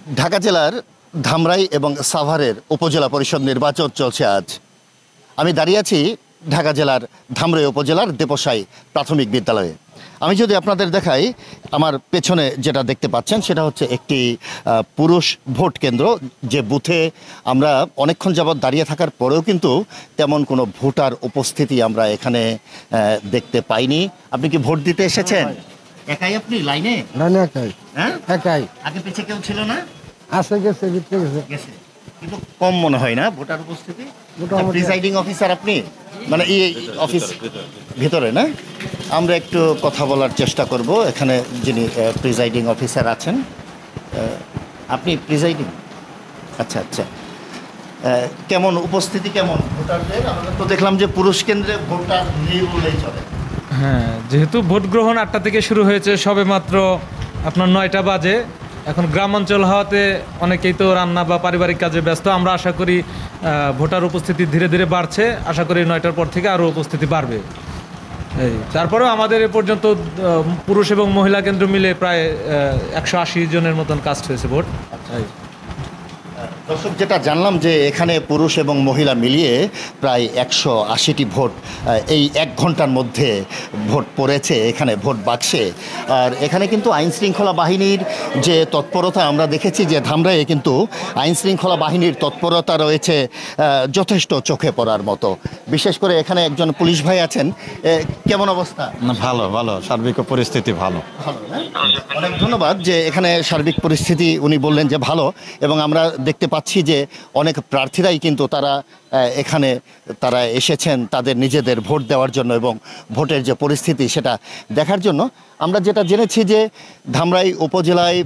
ঢাকা জেলার ধামরাই এবং সাভারের উপজেলা পরিষদ নির্বাচন চলছে আজ। আমি দাঁড়িয়ে আছি ঢাকা জেলার ধামরাই উপজেলার দেপসাই প্রাথমিক বিদ্যালয়ে। আমি যদি আপনাদের দেখাই, আমার পেছনে যেটা দেখতে পাচ্ছেন সেটা হচ্ছে একটি পুরুষ ভোট কেন্দ্র, যে বুথে আমরা অনেকক্ষণ যাবৎ দাঁড়িয়ে থাকার পরেও কিন্তু তেমন কোনো ভোটার উপস্থিতি আমরা এখানে দেখতে পাইনি। আপনি কি ভোট দিতে এসেছেন? একাই আপনি লাইনে? না না একাই। হ্যাঁ, একাই আগে পিছিয়ে কেউ ছিল না? আছে, গেছে ভিতরে গেছে। গেছে, কিন্তু কম মনে হয় না ভোটার উপস্থিতি? মোটামুটি। প্রিসাইডিং অফিসার আপনি, মানে এই অফিস ভিতরে না? আমরা একটু কথা বলার চেষ্টা করব এখানে যিনি প্রিসাইডিং অফিসার আছেন। আপনি প্রিসাইডিং? আচ্ছা আচ্ছা। কেমন উপস্থিতি, কেমন ভোটারদের? আমরা তো দেখলাম যে পুরুষ কেন্দ্রে ভোটার নেই বলেই চলে। হ্যাঁ, যেহেতু ভোট গ্রহণ 8টা থেকে শুরু হয়েছে, সবে মাত্র আপনার 9টা বাজে। এখন গ্রামাঞ্চল হওয়াতে অনেকেই তো রান্না বা পারিবারিক কাজে ব্যস্ত। আমরা আশা করি ভোটার উপস্থিতি ধীরে ধীরে বাড়ছে। আশা করি 9টার পর থেকে আরও উপস্থিতি বাড়বে। এই তারপরেও আমাদের এ পর্যন্ত পুরুষ এবং মহিলা কেন্দ্র মিলে প্রায় 180 জনের মতন কাস্ট হয়েছে ভোট। দর্শক, যেটা জানলাম যে এখানে পুরুষ এবং মহিলা মিলিয়ে প্রায় 180টি ভোট এই 1 ঘন্টার মধ্যে ভোট পড়েছে এখানে ভোট বাক্সে। আর এখানে কিন্তু আইন শৃঙ্খলা বাহিনীর যে তৎপরতা আমরা দেখেছি, যে ধামরাইয়ে কিন্তু আইন শৃঙ্খলা বাহিনীর তৎপরতা রয়েছে যথেষ্ট চোখে পড়ার মতো। বিশেষ করে এখানে একজন পুলিশ ভাই আছেন। কেমন অবস্থা? না, ভালো ভালো, সার্বিক পরিস্থিতি ভালো। অনেক ধন্যবাদ। যে এখানে সার্বিক পরিস্থিতি উনি বললেন যে ভালো, এবং আমরা দেখতে পাচ্ছি যে অনেক প্রার্থীরাই কিন্তু এখানে তারা এসেছেন তাদের নিজেদের ভোট দেওয়ার জন্য এবং ভোটের যে পরিস্থিতি সেটা দেখার জন্য। আমরা যেটা জেনেছি যে ধামরাই উপজেলায়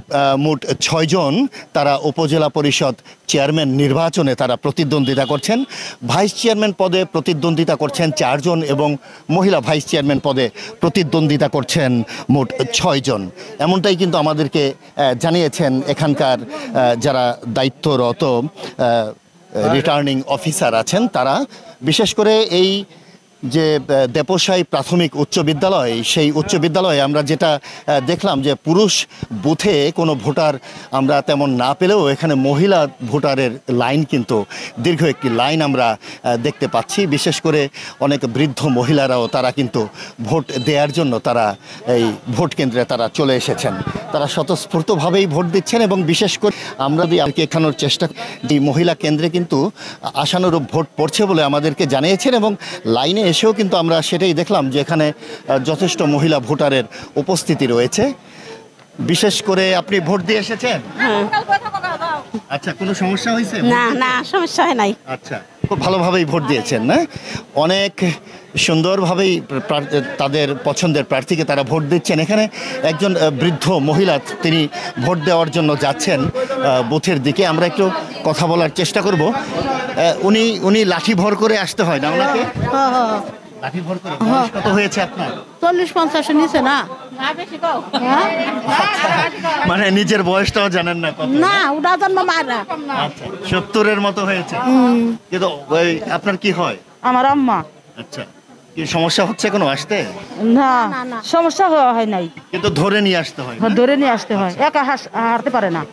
মোট 6 জন তারা উপজেলা পরিষদ চেয়ারম্যান নির্বাচনে তারা প্রতিদ্বন্দ্বিতা করছেন। ভাইস চেয়ারম্যান পদে প্রতিদ্বন্দ্বিতা করছেন 4 জন এবং মহিলা ভাইস চেয়ারম্যান পদে প্রতিদ্বন্দ্বিতা করছেন মোট 6 জন। এমনটাই কিন্তু আমাদেরকে জানিয়েছেন এখানকার যারা দায়িত্বরত রিটার্নিং অফিসার আছেন তারা। বিশেষ করে এই যে দেপসাই প্রাথমিক উচ্চ বিদ্যালয়, সেই উচ্চ বিদ্যালয়ে আমরা যেটা দেখলাম যে পুরুষ বুথে কোনো ভোটার আমরা তেমন না পেলেও এখানে মহিলা ভোটারের লাইন কিন্তু দীর্ঘ একটি লাইন আমরা দেখতে পাচ্ছি। বিশেষ করে অনেক বৃদ্ধ মহিলারাও তারা কিন্তু ভোট দেওয়ার জন্য তারা এই ভোট কেন্দ্রে তারা চলে এসেছেন। তারা স্বতঃস্ফূর্তভাবেই ভোট দিচ্ছেন এবং বিশেষ করে আমরা যদি দেখানোর চেষ্টা করি, মহিলা কেন্দ্রে কিন্তু আশানুরূপ ভোট পড়ছে বলে আমাদেরকে জানিয়েছেন এবং লাইনে এসেও কিন্তু আমরা সেটাই দেখলাম যে এখানে যথেষ্ট মহিলা ভোটারের উপস্থিতি রয়েছে। বিশেষ করে আপনি ভোট দিয়ে এসেছেন? আচ্ছা, কোনো সমস্যা হয়েছে? না না, সমস্যা হয় নাই। আচ্ছা, খুব ভালোভাবেই ভোট দিয়েছেন না? অনেক সুন্দরভাবেই তাদের পছন্দের প্রার্থীকে তারা ভোট দিচ্ছেন। এখানে একজন বৃদ্ধ মহিলা, তিনি ভোট দেওয়ার জন্য যাচ্ছেন বুথের দিকে। আমরা একটু কথা বলার চেষ্টা করব। উনি লাঠি ভর করে আসতে হয় না ওনাকে? লাঠি ভর করে। বয়স কত হয়েছে আপনার? 40-50 নিচে না। মানে নিজের বয়সটাও জানেন না? কত না, ওটা জন্ম মারা। আচ্ছা, 70-এর মতো হয়েছে। কিন্তু আপনার কি হয়? আমার আম্মা। আচ্ছা, কি সমস্যা হচ্ছে কোনো আসতে? না, সমস্যা হয় নাই, কিন্তু ধরে নিয়ে আসতে হয়? ধরে নিয়ে আসতে হয়, একা হাঁটতে পারে না।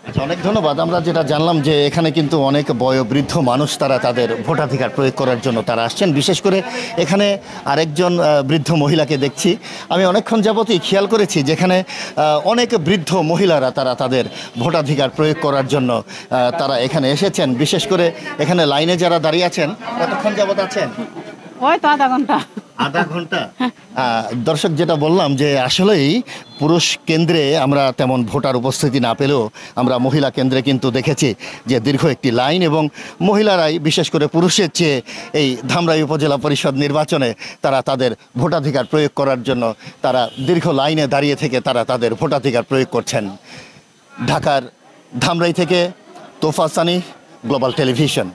আচ্ছা, অনেক ধন্যবাদ। আমরা যেটা জানলাম যে এখানে কিন্তু অনেক বয়োবৃদ্ধ মানুষ তারা তাদের ভোটাধিকার প্রয়োগ করার জন্য তারা আসছেন। বিশেষ করে এখানে আরেকজন বৃদ্ধ মহিলাকে দেখছি। আমি অনেকক্ষণ যাবতই খেয়াল করেছি যেখানে অনেক বৃদ্ধ মহিলারা তারা তাদের ভোটাধিকার প্রয়োগ করার জন্য তারা এখানে এসেছেন। বিশেষ করে এখানে লাইনে যারা দাঁড়িয়ে আছেন, কতক্ষণ যাবত আছেন? ওই তো আধা ঘন্টা। আধা ঘন্টা? দর্শক, যেটা বললাম যে আসলেই পুরুষ কেন্দ্রে আমরা তেমন ভোটার উপস্থিতি না পেলেও আমরা মহিলা কেন্দ্রে কিন্তু দেখেছি যে দীর্ঘ একটি লাইন, এবং মহিলারাই বিশেষ করে পুরুষের চেয়ে এই ধামরাই উপজেলা পরিষদ নির্বাচনে তারা তাদের ভোটাধিকার প্রয়োগ করার জন্য তারা দীর্ঘ লাইনে দাঁড়িয়ে থেকে তারা তাদের ভোটাধিকার প্রয়োগ করছেন। ঢাকার ধামরাই থেকে তোফা সানি, গ্লোবাল টেলিভিশন।